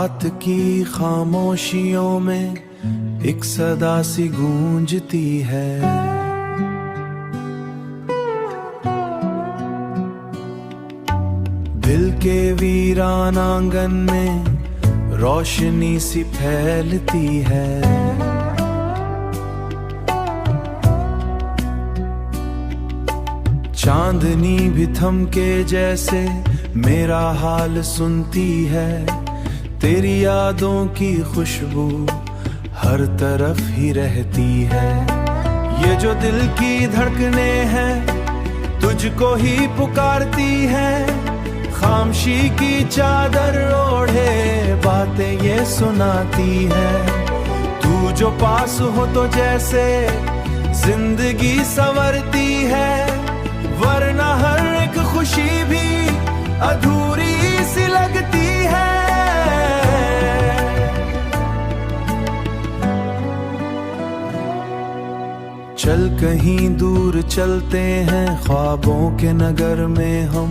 रात की खामोशियों में एक सदा सी गूंजती है। दिल के वीरान आंगन में रोशनी सी फैलती है। चांदनी भी थमके जैसे मेरा हाल सुनती है। तेरी यादों की खुशबू हर तरफ ही रहती है। ये जो दिल की धड़कने हैं तुझको ही पुकारती है। खामोशी की चादर ओढ़े बातें ये सुनाती है। तू जो पास हो तो जैसे जिंदगी संवरती है, वरना हर एक खुशी भी अधूरी सी लगती है। चल कहीं दूर चलते हैं ख्वाबों के नगर में हम,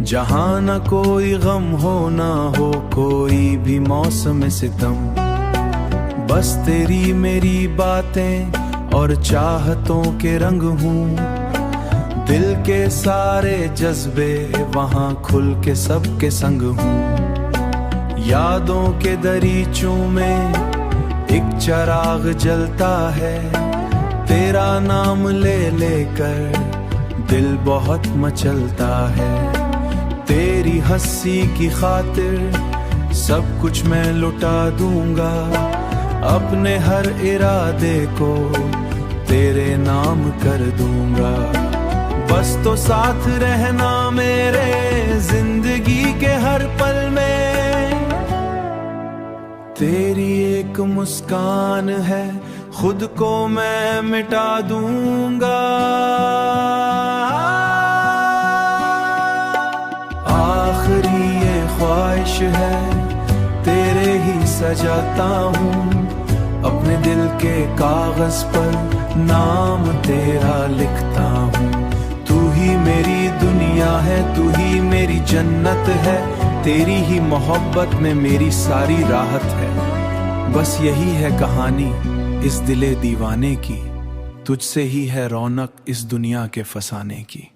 जहां न कोई गम हो ना हो कोई भी मौसम सितम। बस तेरी मेरी बातें और चाहतों के रंग हूँ। दिल के सारे जज्बे वहां खुल के सबके संग हूँ। यादों के दरीचों में एक चिराग जलता है। तेरा नाम ले लेकर दिल बहुत मचलता है। तेरी हंसी की खातिर सब कुछ मैं लुटा दूंगा। अपने हर इरादे को तेरे नाम कर दूंगा। बस तो साथ रहना मेरे जिंदगी के हर पल में। तेरी एक मुस्कान है खुद को मैं मिटा दूंगा। आखिरी ये ख्वाहिश है तेरे ही सजाता हूँ। अपने दिल के कागज पर नाम तेरा लिखता हूँ। तू ही मेरी दुनिया है, तू ही मेरी जन्नत है। तेरी ही मोहब्बत में मेरी सारी राहत है। बस यही है कहानी इस दिले दीवाने की, तुझसे ही है रौनक इस दुनिया के फसाने की।